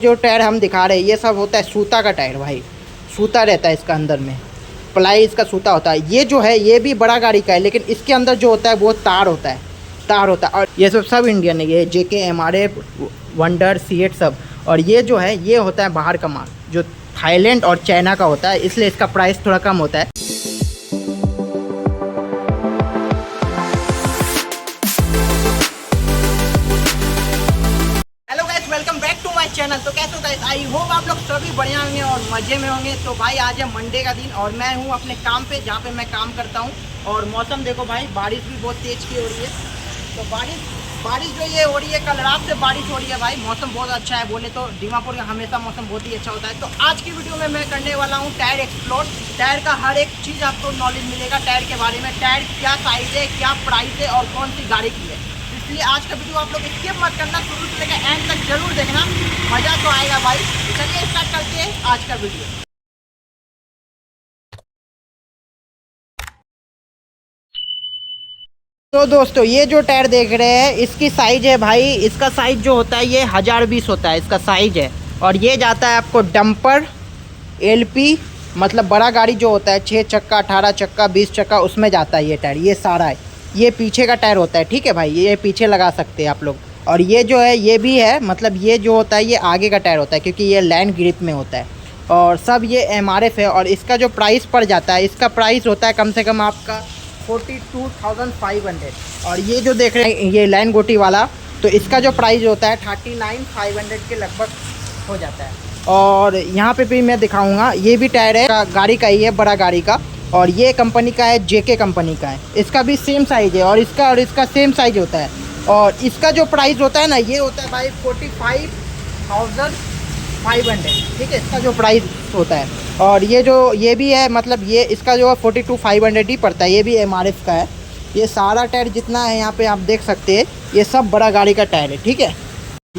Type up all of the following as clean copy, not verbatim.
जो टायर हम दिखा रहे हैं ये सब होता है सूता का टायर भाई। सूता रहता है इसका अंदर में, प्लाई इसका सूता होता है। ये जो है ये भी बड़ा गाड़ी का है, लेकिन इसके अंदर जो होता है वो तार होता है, तार होता है। और ये सब इंडियन है, ये JK MRF वंडर C8 सब। और ये जो है ये होता है बाहर का माल, जो थाईलैंड और चाइना का होता है, इसलिए इसका प्राइस थोड़ा कम होता है। Welcome back to my channel. तो कैसे हो गाइस, आई होप आप लोग सभी बढ़िया होंगे और मज़े में होंगे। तो भाई आज है मंडे का दिन और मैं हूँ अपने काम पे, जहाँ पे मैं काम करता हूँ। और मौसम देखो भाई, बारिश भी बहुत तेज़ की हो रही है। तो बारिश जो ये हो रही है, कल रात से बारिश हो रही है भाई। मौसम बहुत अच्छा है, बोले तो दीमापुर का हमेशा मौसम बहुत ही अच्छा होता है। तो आज की वीडियो में मैं करने वाला हूँ टायर एक्सप्लोर। टायर का हर एक चीज़ आपको नॉलेज मिलेगा टायर के बारे में। टायर क्या साइज़ है, क्या प्राइस है और कौन सी गाड़ी की है। इसलिए आज का वीडियो आप लोग स्किप मत करना, शुरू से लेकर एंड तक जरूर देखना, मज़ा तो आएगा भाई। चलिए स्टार्ट करते हैं आज का वीडियो। तो दोस्तों ये जो टायर देख रहे हैं इसकी साइज है भाई, इसका साइज जो होता है ये 1020 होता है, इसका साइज है। और ये जाता है आपको डंपर LP, मतलब बड़ा गाड़ी जो होता है 6 चक्का 18 चक्का 20 चक्का, उसमें जाता है ये टायर। ये सारा है, ये पीछे का टायर होता है, ठीक है भाई, ये पीछे लगा सकते हैं आप लोग। और ये जो है ये भी है, मतलब ये जो होता है ये आगे का टायर होता है, क्योंकि ये लैंड ग्रिप में होता है। और सब ये MRF है। और इसका जो प्राइस पड़ जाता है, इसका प्राइस होता है कम से कम आपका 42,500। और ये जो देख रहे हैं ये लैंड गोटी वाला, तो इसका जो प्राइस होता है 39,500 के लगभग हो जाता है। और यहाँ पे भी मैं दिखाऊंगा, ये भी टायर है गाड़ी का ही है, बड़ा गाड़ी का। और ये कंपनी का है, JK कंपनी का है। इसका भी सेम साइज़ है और इसका सेम साइज़ होता है। और इसका जो प्राइस होता है ना, ये होता है भाई 45,500, ठीक है, इसका जो प्राइस होता है। और ये भी है, मतलब ये इसका जो है 42,500 ही पड़ता है। ये भी MRF का है। ये सारा टायर जितना है यहाँ पे आप देख सकते हैं, ये सब बड़ा गाड़ी का टायर है, ठीक है।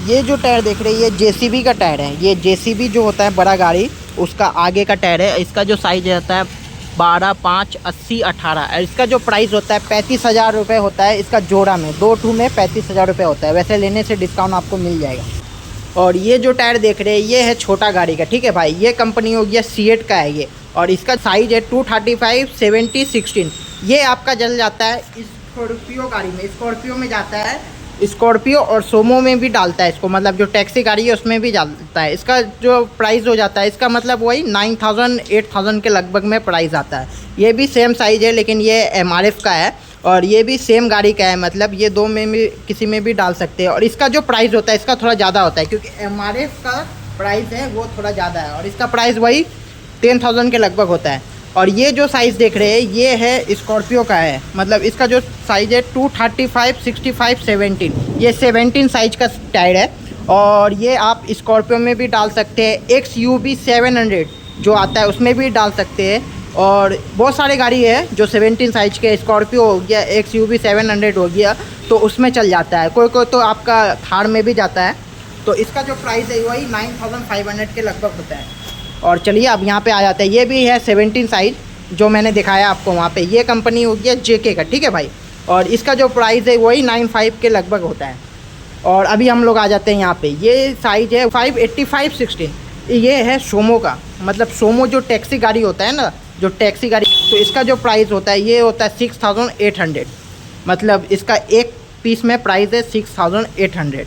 ये जो टायर देख रहे हैं ये JCB का टायर है। ये JCB जो होता है बड़ा गाड़ी, उसका आगे का टायर है। इसका जो साइज रहता है 12, 5, 80, 18। इसका जो प्राइस होता है 35,000 रुपये होता है। इसका जोड़ा में 2 ठू में 35,000 रुपये होता है। वैसे लेने से डिस्काउंट आपको मिल जाएगा। और ये जो टायर देख रहे हैं ये है छोटा गाड़ी का, ठीक है भाई। ये कंपनी हो गया C8 का है ये। और इसका साइज है 235, 70, 16। ये आपका जल जाता है स्कॉर्पियो गाड़ी में, स्कॉर्पियो में जाता है, स्कॉर्पियो और सोमो में भी डालता है इसको, मतलब जो टैक्सी गाड़ी है उसमें भी डालता है। इसका जो प्राइस हो जाता है, इसका मतलब वही 9,000, 8,000 के लगभग में प्राइस आता है। ये भी सेम साइज़ है, लेकिन ये MRF का है। और ये भी सेम गाड़ी का है, मतलब ये दो में भी किसी में भी डाल सकते हैं। और इसका जो प्राइस होता है इसका थोड़ा ज़्यादा होता है, क्योंकि MRF का प्राइस है वो थोड़ा ज़्यादा है। और इसका प्राइस वही 10,000 के लगभग होता है। और ये जो साइज़ देख रहे हैं ये है स्कॉर्पियो का है, मतलब इसका जो साइज़ है 235, 65, 17। ये 17 साइज का टायर है। और ये आप स्कॉर्पियो में भी डाल सकते हैं। XUV 700 जो आता है उसमें भी डाल सकते हैं। और बहुत सारे गाड़ी है जो 17 साइज के, स्कॉर्पियो हो गया, XUV 700 हो गया, तो उसमें चल जाता है। कोई तो आपका थार में भी जाता है। तो इसका जो प्राइस है वही 9,500 के लगभग होता है। और चलिए अब यहाँ पे आ जाते हैं। ये भी है 17 साइज जो मैंने दिखाया आपको वहाँ पे। ये कंपनी हो गया JK का, ठीक है भाई। और इसका जो प्राइस है वही 95 के लगभग होता है। और अभी हम लोग आ जाते हैं यहाँ पे। ये साइज़ है 585, 16। ये है सोमो का, मतलब सोमो जो टैक्सी गाड़ी होता है ना, जो टैक्सी गाड़ी, तो इसका जो प्राइस होता है ये होता है 6,800। मतलब इसका एक पीस में प्राइस है 6,800।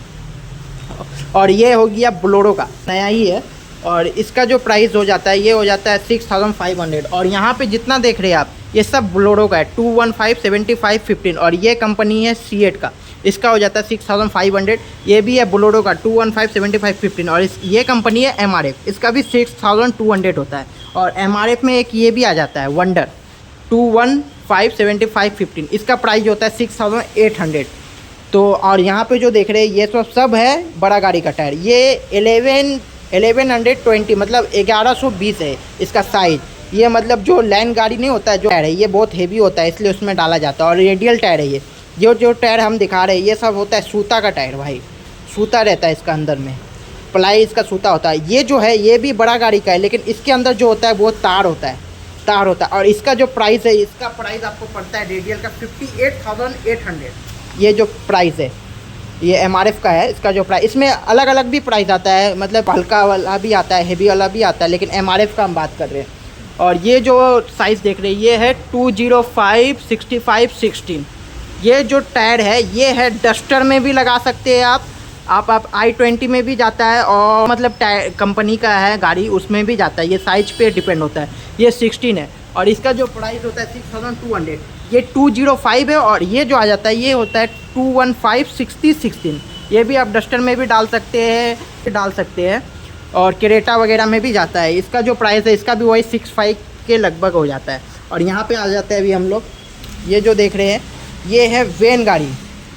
और ये हो गया बोलेरो का, नया ही है। और इसका जो प्राइस हो जाता है ये हो जाता है 6,500। और यहाँ पे जितना देख रहे हैं आप ये सब बोलेरो का है, 215, 75, 15। और ये कंपनी है C8 का, इसका हो जाता है 6,500। ये भी है बोलेरो का 215, 75, 15। और ये कंपनी है MRF, इसका भी 6,200 होता है। और MRF में एक ये भी आ जाता है वंडर 215, 75, 15। इसका प्राइस होता है 6,800। तो और यहाँ पे जो देख रहे हैं ये सब है बड़ा गाड़ी का टायर। ये 1120, मतलब 1120 है इसका साइज़। ये मतलब जो लैंड गाड़ी नहीं होता है जो टायर है, ये बहुत हेवी होता है, इसलिए उसमें डाला जाता है। और रेडियल टायर है ये। जो टायर हम दिखा रहे हैं ये सब होता है सूता का टायर भाई। सूता रहता है इसका अंदर में, प्लाई इसका सूता होता है। ये जो है ये भी बड़ा गाड़ी का है, लेकिन इसके अंदर जो होता है वो तार होता है, तार होता है। और इसका जो प्राइस है, इसका प्राइस आपको पड़ता है रेडियल का 58,800। ये जो प्राइस है ये MRF का है। इसका जो प्राइस, इसमें अलग अलग भी प्राइस आता है, मतलब हल्का वाला भी आता है, हेवी वाला भी आता है, लेकिन MRF का हम बात कर रहे हैं। और ये जो साइज़ देख रहे हैं ये है 205/65/16। ये जो टायर है ये है डस्टर में भी लगा सकते हैं आप I-20 में भी जाता है, और मतलब टायर कंपनी का है गाड़ी उसमें भी जाता है, ये साइज पे डिपेंड होता है। ये 16 है और इसका जो प्राइस होता है 6200। ये 205 है और ये जो आ जाता है ये होता है 215/60/16। ये भी आप डस्टर में भी डाल सकते हैं और क्रेटा वगैरह में भी जाता है। इसका जो प्राइस है इसका भी वही 65 के लगभग हो जाता है। और यहाँ पे आ जाते हैं अभी हम लोग, ये जो देख रहे हैं ये है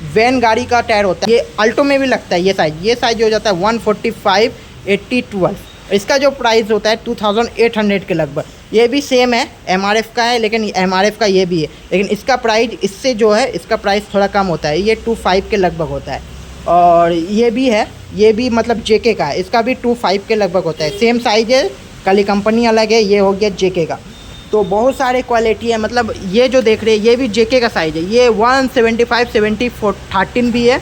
वैन गाड़ी का टायर होता है। ये अल्टो में भी लगता है। ये साइज हो जाता है 145/80/12। इसका जो प्राइस होता है 2800 के लगभग। ये भी सेम है, MRF का है, लेकिन MRF का ये भी है, लेकिन इसका प्राइस इससे जो है इसका प्राइस थोड़ा कम होता है। ये 25 के लगभग होता है। और ये भी है, ये भी मतलब JK का है, इसका भी 25 के लगभग होता है। सेम साइज है, खाली कंपनी अलग है। ये हो गया JK का। तो बहुत सारे क्वालिटी है, मतलब ये जो देख रहे हैं ये भी JK का साइज़ है। ये 175/70/13 भी है,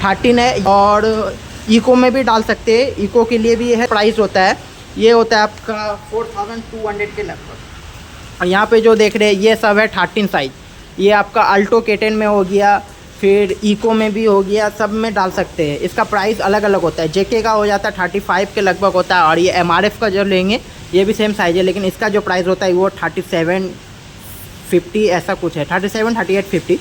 13 है। और इको में भी डाल सकते हैं, इको के लिए भी है। प्राइस होता है ये होता है आपका 4200 के लगभग। और यहाँ पे जो देख रहे हैं ये सब है 13 साइज। ये आपका अल्टो K10 में हो गया, फिर इको में भी हो गया, सब में डाल सकते हैं। इसका प्राइस अलग अलग होता है। JK का हो जाता है 35 के लगभग होता है, और ये MRF का जो लेंगे ये भी सेम साइज़ है, लेकिन इसका जो प्राइस होता है वो 3750 ऐसा कुछ है, 3850।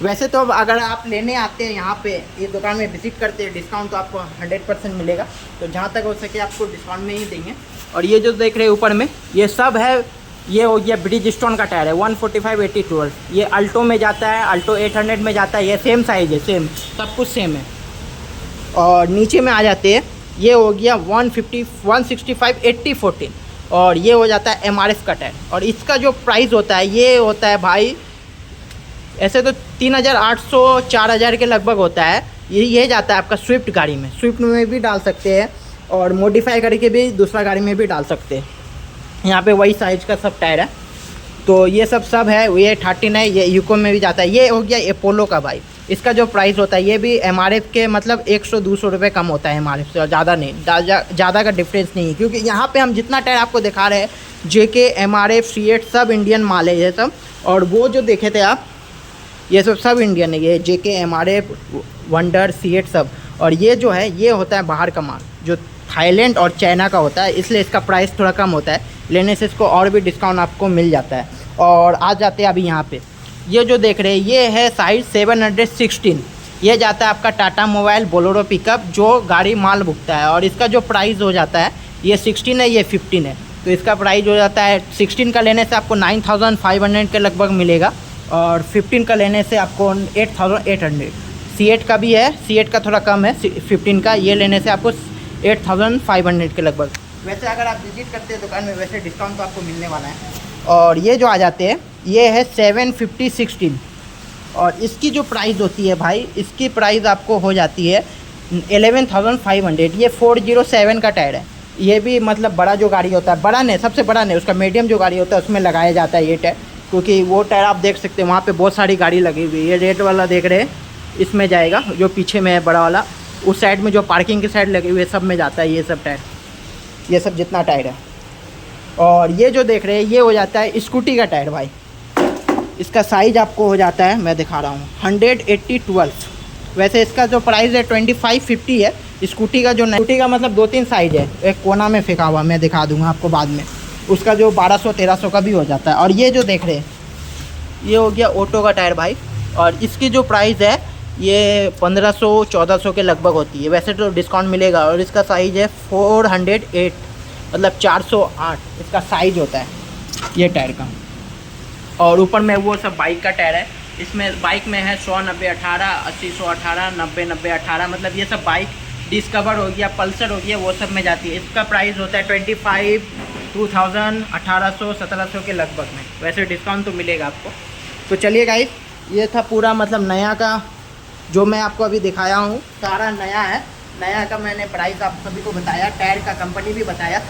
वैसे तो अब अगर आप लेने आते हैं यहाँ पे ये दुकान में विजिट करते हैं, डिस्काउंट तो आपको 100% मिलेगा। तो जहाँ तक हो सके आपको डिस्काउंट में ही देंगे। और ये जो देख रहे हैं ऊपर में ये सब है, ये हो गया ब्रिजस्टोन का टायर है 145/80/12। ये अल्टो में जाता है, अल्टो 800 में जाता है। ये सेम साइज़ है, सेम सब कुछ सेम है। और नीचे में आ जाते हैं, ये हो गया 165/80/14, और ये हो जाता है MRF का टायर। और इसका जो प्राइस होता है ये होता है भाई ऐसे तो 3800-4000 के लगभग होता है। ये जाता है आपका स्विफ्ट गाड़ी में, स्विफ्ट में भी डाल सकते हैं, और मॉडिफाई करके भी दूसरा गाड़ी में भी डाल सकते हैं। यहाँ पे वही साइज का सब टायर है। तो ये सब है। ये 13 है, ये यूको में भी जाता है। ये हो गया अपोलो का भाई। इसका जो प्राइस होता है ये भी MRF के मतलब 100-200 रुपये कम होता है MRF से, और ज़्यादा नहीं, ज़्यादा का डिफरेंस नहीं है। क्योंकि यहाँ पे हम जितना टायर आपको दिखा रहे हैं JK, MRF, C8 सब इंडियन माल है ये सब। और वो जो देखे थे आप ये सब इंडियन है, ये JK, MRF, वंडर, C8 सब। और ये जो है ये होता है बाहर का माल, जो थाईलैंड और चाइना का होता है, इसलिए इसका प्राइस थोड़ा कम होता है। लेने से इसको और भी डिस्काउंट आपको मिल जाता है। और आ जाते हैं अभी यहाँ पे, ये जो देख रहे हैं ये है साइज 716। ये जाता है आपका टाटा मोबाइल बोलेरो पिकअप, जो गाड़ी माल भुगता है। और इसका जो प्राइस हो जाता है ये 16 है, ये 15 है। तो इसका प्राइस हो जाता है 16 का लेने से आपको 9500 के लगभग मिलेगा, और 15 का लेने से आपको 8800। C8 का भी है, C8 का थोड़ा कम है 15 का, ये लेने से आपको 8500 के लगभग। वैसे अगर आप विजिट करते हैं दुकान में वैसे डिस्काउंट तो आपको मिलने वाला है। और ये जो आ जाते हैं ये है 750/16, और इसकी जो प्राइस होती है भाई, इसकी प्राइस आपको हो जाती है 11500। ये 407 का टायर है। ये भी मतलब बड़ा जो गाड़ी होता है, बड़ा नहीं, सबसे बड़ा नहीं, उसका मीडियम जो गाड़ी होता है उसमें लगाया जाता है ये टायर। क्योंकि वो टायर आप देख सकते हैं वहाँ पे बहुत सारी गाड़ी लगी हुई है। ये रेड वाला देख रहे हैं इसमें जाएगा, जो पीछे में है बड़ा वाला, उस साइड में जो पार्किंग की साइड लगी हुई है सब में जाता है ये सब टायर, ये सब जितना टायर है। और ये जो देख रहे हैं ये हो जाता है स्कूटी का टायर भाई। इसका साइज़ आपको हो जाता है, मैं दिखा रहा हूँ, 180/12। वैसे इसका जो प्राइस है 2550 है। स्कूटी का जो स्कूटी का मतलब 2-3 साइज़ है, एक कोना में फेंका हुआ, मैं दिखा दूँगा आपको बाद में। उसका जो 1200-1300 का भी हो जाता है। और ये जो देख रहे हैं ये हो गया ऑटो का टायर भाई, और इसकी जो प्राइस है ये 1500-1400 के लगभग होती है। वैसे तो डिस्काउंट मिलेगा। और इसका साइज़ है 408, मतलब 408 इसका साइज़ होता है ये टायर का। और ऊपर में वो सब बाइक का टायर है। इसमें बाइक में है 100-90-18, 80-118, 90-90-18, मतलब ये सब बाइक, डिस्कवर हो गया, पल्सर हो गया, वो सब में जाती है। इसका प्राइस होता है 25, 2000, 1800, 1700 के लगभग में। वैसे डिस्काउंट तो मिलेगा आपको। तो चलिए गाइस, ये था पूरा मतलब नया का जो मैं आपको अभी दिखाया हूँ, सारा नया है। नया का मैंने प्राइस आप सभी को बताया, टायर का कंपनी भी बताया।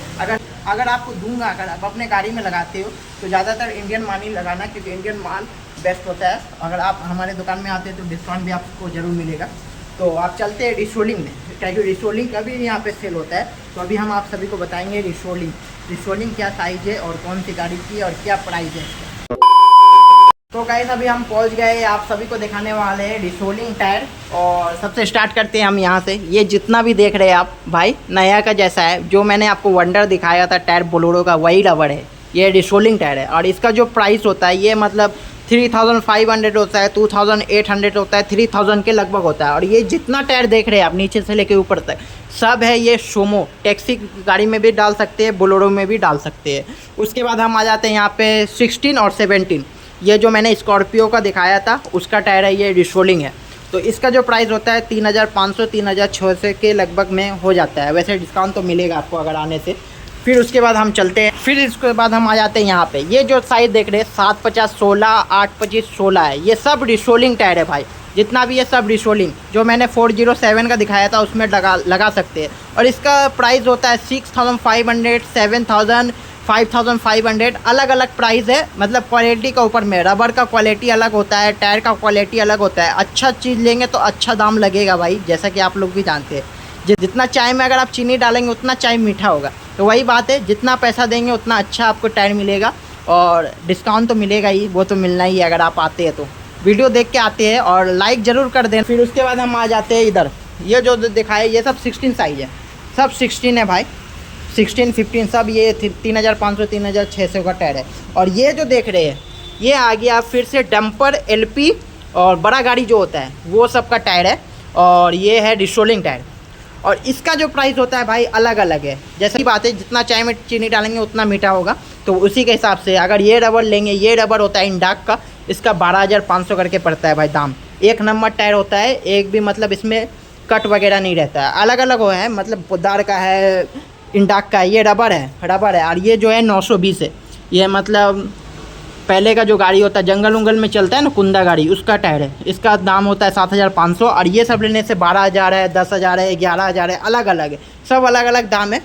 अगर आपको दूंगा, अगर आप अपने गाड़ी में लगाते हो तो ज़्यादातर इंडियन माल ही लगाना, क्योंकि इंडियन माल बेस्ट होता है। अगर आप हमारे दुकान में आते हैं तो डिस्काउंट भी आपको ज़रूर मिलेगा। तो आप चलते हैं रिसोलिंग में, क्योंकि रिसोलिंग का भी यहाँ पे सेल होता है। तो अभी हम आप सभी को बताएंगे रिसोलिंग क्या साइज़ है और कौन सी गाड़ी की और क्या प्राइस है इसका। तो गाइस अभी हम पहुँच गए, आप सभी को दिखाने वाले हैं रिसोलिंग टायर। और सबसे स्टार्ट करते हैं हम यहाँ से। ये जितना भी देख रहे हैं आप भाई नया का जैसा है, जो मैंने आपको वंडर दिखाया था टायर बोलेरो का, वही रबड़ है। ये रिसोलिंग टायर है और इसका जो प्राइस होता है ये मतलब 3500 होता है, 2800 होता है, 3000 के लगभग होता है। और ये जितना टायर देख रहे हैं आप नीचे से लेके ऊपर तक सब है ये सोमो टैक्सी गाड़ी में भी डाल सकते हैं, बोलेरो में भी डाल सकते हैं। उसके बाद हम आ जाते हैं यहाँ पे 16 और 17। ये जो मैंने स्कॉर्पियो का दिखाया था उसका टायर है, ये रिसोलिंग है। तो इसका जो प्राइस होता है 3500 3600 के लगभग में हो जाता है। वैसे डिस्काउंट तो मिलेगा आपको अगर आने से। फिर उसके बाद हम चलते हैं, फिर इसके बाद हम आ जाते हैं यहाँ पे। ये जो साइज़ देख रहे हैं 750 16 825 16 है, ये सब रिसोलिंग टायर है भाई। जितना भी ये सब रिसोलिंग, जो मैंने 407 का दिखाया था उसमें लगा सकते हैं। और इसका प्राइस होता है 6500 7000 5500, अलग अलग प्राइस है। मतलब क्वालिटी का ऊपर में, रबर का क्वालिटी अलग होता है, टायर का क्वालिटी अलग होता है। अच्छा चीज़ लेंगे तो अच्छा दाम लगेगा भाई, जैसा कि आप लोग भी जानते हैं। जितना चाय में अगर आप चीनी डालेंगे उतना चाय मीठा होगा। तो वही बात है, जितना पैसा देंगे उतना अच्छा आपको टायर मिलेगा और डिस्काउंट तो मिलेगा ही, वो तो मिलना ही है अगर आप आते हैं तो। वीडियो देख के आते हैं और लाइक ज़रूर कर दें। फिर उसके बाद हम आ जाते हैं इधर। ये जो दिखाए ये सब 16 साइज़ है, सब 16 है भाई, 16 15 सब। ये 3500 3600 का टायर है। और ये जो देख रहे हैं ये आ गया फिर से डंपर LP और बड़ा गाड़ी जो होता है वो सब का टायर है। और ये है रिसोलिंग टायर। और इसका जो प्राइस होता है भाई अलग अलग है। जैसे की बात है, जितना चाय में चीनी डालेंगे उतना मीठा होगा, तो उसी के हिसाब से अगर ये रबर लेंगे, ये रबर होता है इंडाक का, इसका 12500 करके पड़ता है भाई दाम। एक नंबर टायर होता है, एक भी मतलब इसमें कट वगैरह नहीं रहता है। अलग अलग हो है, मतलब पोदार का है, इंडाक का है, ये रबर है। और ये जो है 920 है। ये मतलब पहले का जो गाड़ी होता है जंगल उंगल में चलता है ना, कुंदा गाड़ी, उसका टायर है। इसका दाम होता है 7500। और ये सब लेने से 12000 है, 10000 है, 11000 है, अलग अलग है, सब अलग अलग दाम है।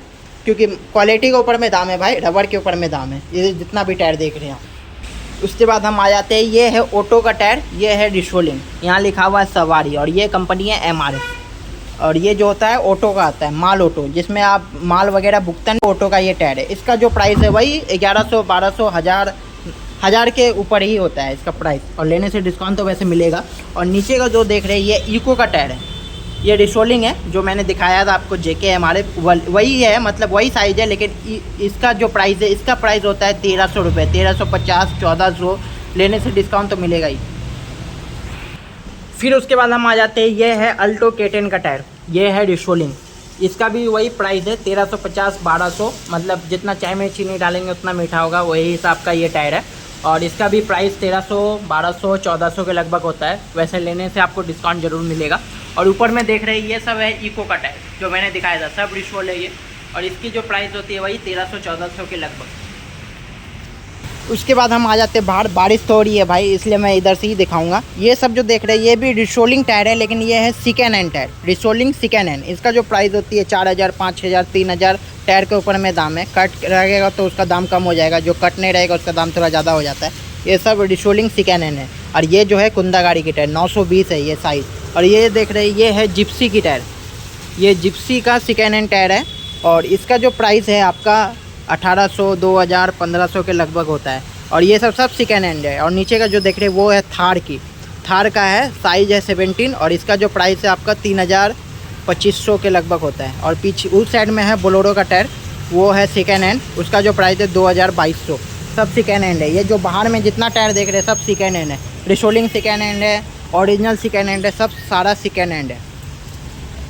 क्योंकि क्वालिटी के ऊपर में दाम है भाई, रबर के ऊपर में दाम है, ये जितना भी टायर देख रहे हैं आप। उसके बाद हम आ जाते हैं, ये है ऑटो का टायर, ये है रिसोलिंग, यहाँ लिखा हुआ है सवारी। और ये कंपनी है MRF। और ये जो होता है ऑटो का आता है, माल ऑटो, जिसमें आप माल वगैरह भुगतान, ऑटो का ये टायर है। इसका जो प्राइस है वही 1100 1200 1000 के ऊपर ही होता है इसका प्राइस। और लेने से डिस्काउंट तो वैसे मिलेगा। और नीचे का जो देख रहे हैं ये इको का टायर है, ये रिसोलिंग है। जो मैंने दिखाया था आपको JK MRF वही है, मतलब वही साइज़ है। लेकिन इसका जो प्राइस है, इसका प्राइस होता है 1300 रुपये, 1350 1400। लेने से डिस्काउंट तो मिलेगा ही। फिर उसके बाद हम आ जाते हैं, ये है अल्टो K10 का टायर, ये है रिसोलिंग। इसका भी वही प्राइस है 1350 1200। मतलब जितना चाय में चीनी डालेंगे उतना मीठा होगा, वही हिसाब का ये टायर है। और इसका भी प्राइस 1300 1200 1400 के लगभग होता है। वैसे लेने से आपको डिस्काउंट ज़रूर मिलेगा। और ऊपर में देख रहे हैं ये सब है इको का टायर, जो मैंने दिखाया था, सब रिसोल है ये। और इसकी जो प्राइस होती है वही 1300 1400 के लगभग। उसके बाद हम आ जाते हैं बाहर। बारिश तो हो रही है भाई, इसलिए मैं इधर से ही दिखाऊंगा। ये सब जो देख रहे हैं ये भी रिसोलिंग टायर है, लेकिन ये है second hand tyre, resoling second hand. इसका जो प्राइस होती है 4000 5000 3000, टायर के ऊपर में दाम है। कट रहेगा तो उसका दाम कम हो जाएगा, जो कट नहीं रहेगा उसका दाम थोड़ा ज़्यादा हो जाता है। ये सब रिसोलिंग सेकेंड हैंड है। और ये जो है कुंदा गाड़ी की टायर 920 है ये साइज़। और ये देख रहे हैं ये है जिप्सी की टायर, ये जिप्सी का सेकेंड हैंड टायर है। और इसका जो प्राइस है आपका 1800 2000 1500 के लगभग होता है। और ये सब सेकेंड हैंड है। और नीचे का जो देख रहे हैं वो है थार का है, साइज़ है 17। और इसका जो प्राइस है आपका 3500 के लगभग होता है। और पीछे उस साइड में है बोलेरो का टायर, वो है सेकेंड हैंड, उसका जो प्राइस है 2200। सब सेकेंड हैंड है। ये जो बाहर में जितना टायर देख रहे हैं सब सेकेंड हैंड है। रिसोलिंग सेकेंड हैंड है, ओरिजिनल सेकेंड हैंड है, सब सारा सेकेंड हैंड है।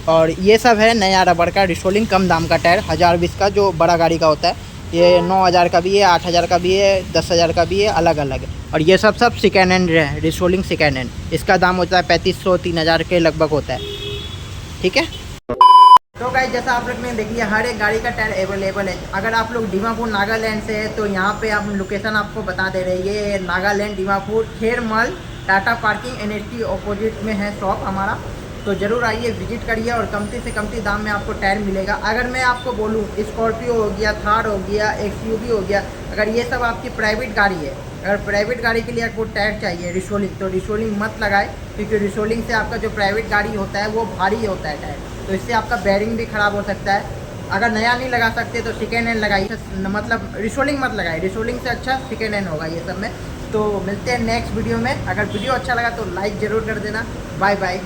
और ये सब है नया रबर का रिसोलिंग कम दाम का टायर, 1020 का, जो बड़ा गाड़ी का होता है। ये 9000 का भी है, 8000 का भी है, 10000 का भी है, अलग अलग है। और ये सब सेकेंड हैंड है, रिसोलिंग सेकेंड हैंड। इसका दाम होता है 3500 3000 के लगभग होता है। ठीक है। तो गाइस जैसा आप लोग ने देख लिया, हर एक गाड़ी का टायर अवेलेबल है। अगर आप लोग दीमापुर नागालैंड से है तो यहाँ पे हम लोकेशन आपको बता दे रहे हैं। ये Nagaland Dimapur Khermal Tata parking NHT opposite में है शॉप हमारा। तो ज़रूर आइए, विजिट करिए और कमती से कमती दाम में आपको टायर मिलेगा। अगर मैं आपको बोलूँ स्कॉर्पियो हो गया, थार हो गया, एक्सयूवी हो गया, अगर ये सब आपकी प्राइवेट गाड़ी है, अगर प्राइवेट गाड़ी के लिए आपको टायर चाहिए रिसोलिंग, तो रिसोलिंग मत लगाए, क्योंकि रिसोलिंग से आपका जो प्राइवेट गाड़ी होता है वो भारी होता है टायर, तो इससे आपका बेयरिंग भी ख़राब हो सकता है। अगर नया नहीं लगा सकते तो सेकेंड हैंड लगाइए, मतलब रिसोलिंग मत लगाइए, रिसोलिंग से अच्छा सेकेंड हैंड होगा ये सब में। तो मिलते हैं नेक्स्ट वीडियो में। अगर वीडियो अच्छा लगा तो लाइक ज़रूर कर देना। Bye bye.